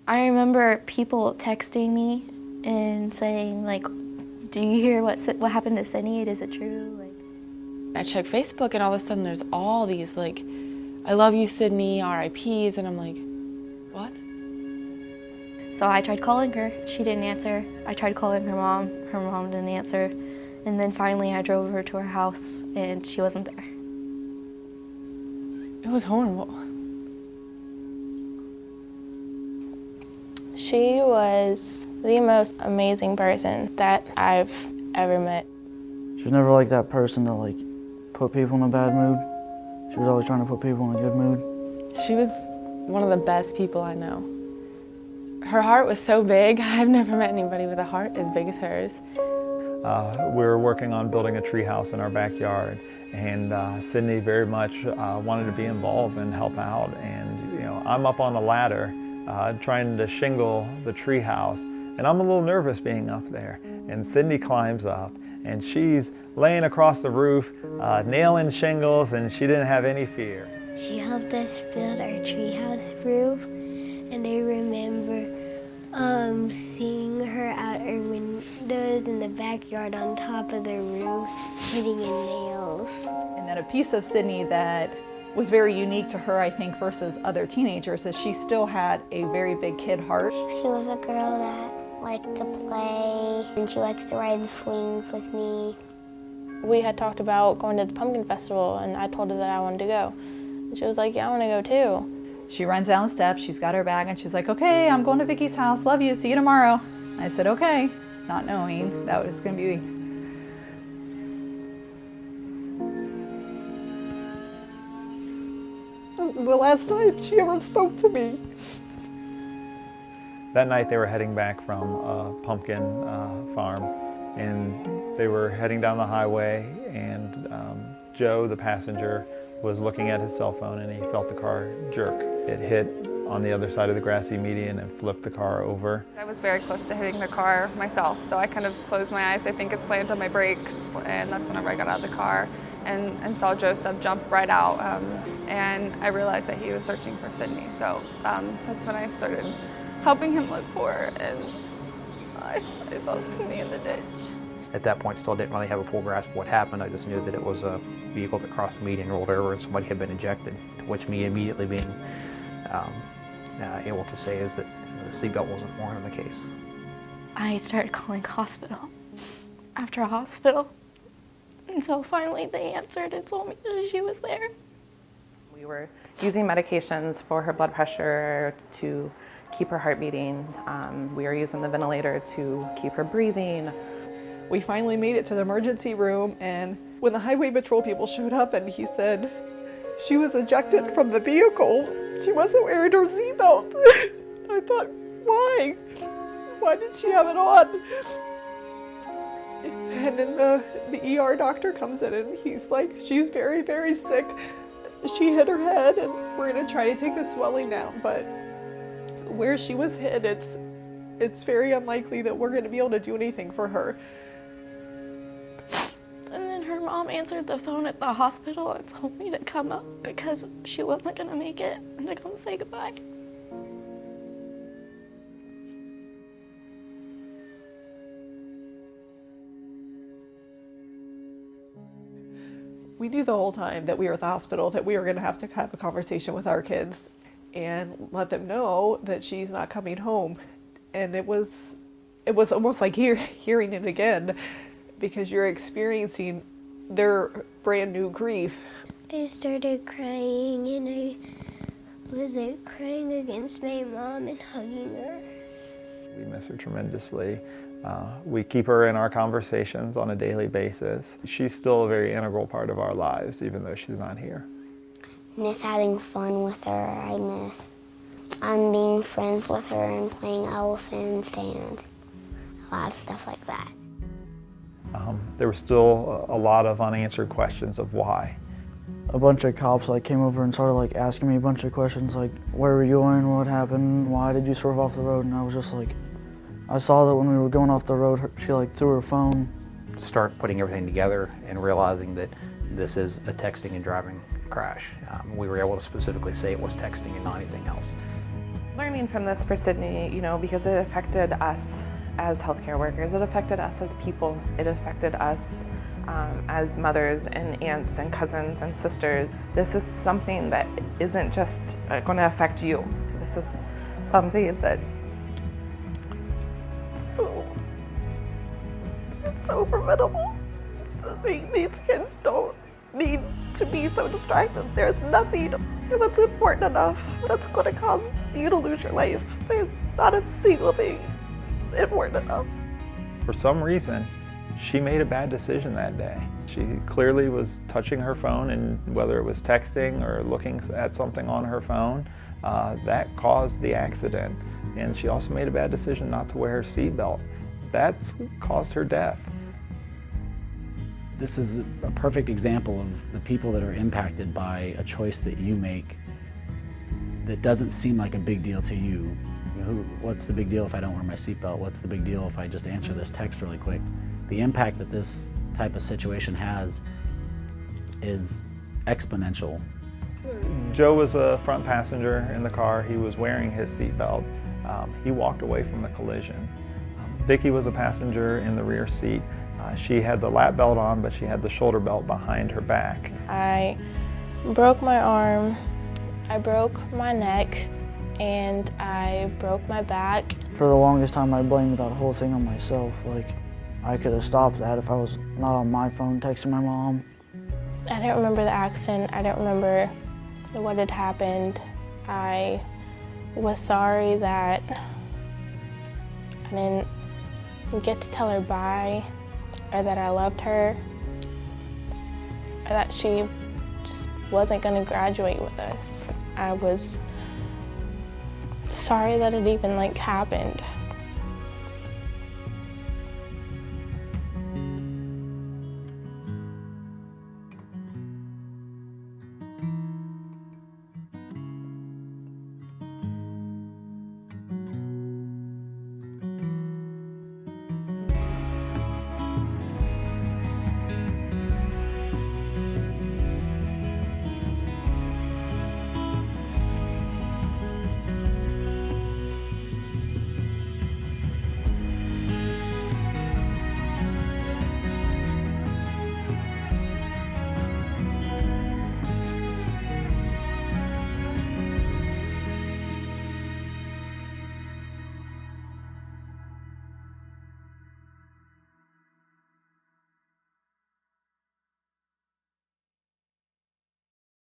I remember people texting me and saying, like, do you hear what happened to Sydnee? Is it true? Like, I check Facebook and all of a sudden there's all these, like, I love you, Sydnee, RIPs, and I'm like, what? So I tried calling her, she didn't answer. I tried calling her mom didn't answer. And then finally I drove her to her house and she wasn't there. It was horrible. She was the most amazing person that I've ever met. She was never like that person that like put people in a bad mood. She was always trying to put people in a good mood. She was one of the best people I know. Her heart was so big. I've never met anybody with a heart as big as hers. We were working on building a tree house in our backyard, and Sydnee very much wanted to be involved and help out. And you know, I'm up on a ladder trying to shingle the tree house, and I'm a little nervous being up there. And Sydnee climbs up, and she's laying across the roof, nailing shingles, and she didn't have any fear. She helped us build our treehouse roof, and I remember seeing her out our windows in the backyard on top of the roof, putting in nails. And then a piece of Sydnee that was very unique to her, I think, versus other teenagers, is she still had a very big kid heart. She was a girl that liked to play, and she likes to ride the swings with me. We had talked about going to the pumpkin festival, and I told her that I wanted to go. And she was like, yeah, I want to go too. She runs down the steps, she's got her bag, and she's like, okay, I'm going to Vicky's house, love you, see you tomorrow. I said, okay, not knowing that was going to be. The last time she ever spoke to me. That night they were heading back from a pumpkin farm, and they were heading down the highway, and Joe, the passenger, was looking at his cell phone, and he felt the car jerk. It hit on the other side of the grassy median and flipped the car over. I was very close to hitting the car myself, so I kind of closed my eyes. I think it slammed on my brakes, and that's whenever I got out of the car and saw Joseph jump right out, and I realized that he was searching for Sydnee. So that's when I started helping him look for her, and I saw Sydnee in the ditch. At that point, still didn't really have a full grasp of what happened. I just knew that it was a vehicle that crossed the median, rolled over, and somebody had been ejected, to which me immediately being able to say is that the seatbelt wasn't worn in the case. I started calling hospital after hospital until finally they answered and told me that she was there. We were using medications for her blood pressure to keep her heart beating. We were using the ventilator to keep her breathing. We finally made it to the emergency room, and when the highway patrol people showed up and he said she was ejected from the vehicle, she wasn't wearing her seatbelt. I thought, why? Why did she have it on? And then the ER doctor comes in and he's like, she's very, very sick. She hit her head, and we're gonna try to take the swelling down, but where she was hit, it's very unlikely that we're gonna be able to do anything for her. And then her mom answered the phone at the hospital and told me to come up because she wasn't going to make it and to come say goodbye. We knew the whole time that we were at the hospital that we were gonna have to have a conversation with our kids and let them know that she's not coming home. And it was almost like hearing it again, because you're experiencing their brand new grief. I started crying, and I was like crying against my mom and hugging her. We miss her tremendously. We keep her in our conversations on a daily basis. She's still a very integral part of our lives, even though she's not here. Miss having fun with her. I miss being friends with her and playing elephants and a lot of stuff like that. There were still a lot of unanswered questions of why. A bunch of cops like came over and started like asking me a bunch of questions like, where were you going, what happened, why did you swerve off the road? And I was just like, I saw that when we were going off the road, she like threw her phone. Start putting everything together and realizing that this is a texting and driving crash. We were able to specifically say it was texting and not anything else. Learning from this for Sydnee, you know, because it affected us as healthcare workers, it affected us as people, it affected us as mothers and aunts and cousins and sisters. This is something that isn't just going to affect you. This is something that it's so preventable. These kids don't need to be so distracted. There's nothing that's important enough that's going to cause you to lose your life. There's not a single thing important enough. For some reason, she made a bad decision that day. She clearly was touching her phone, and whether it was texting or looking at something on her phone, that caused the accident. And she also made a bad decision not to wear her seatbelt. That's caused her death. This is a perfect example of the people that are impacted by a choice that you make that doesn't seem like a big deal to you. What's the big deal if I don't wear my seatbelt? What's the big deal if I just answer this text really quick? The impact that this type of situation has is exponential. Joe was a front passenger in the car. He was wearing his seatbelt. He walked away from the collision. Vicki was a passenger in the rear seat. She had the lap belt on, but she had the shoulder belt behind her back. I broke my arm, I broke my neck, and I broke my back. For the longest time, I blamed that whole thing on myself. Like, I could have stopped that if I was not on my phone texting my mom. I don't remember the accident. I don't remember what had happened. I was sorry that I didn't get to tell her bye, or that I loved her, or that she just wasn't going to graduate with us. I was sorry that it even happened.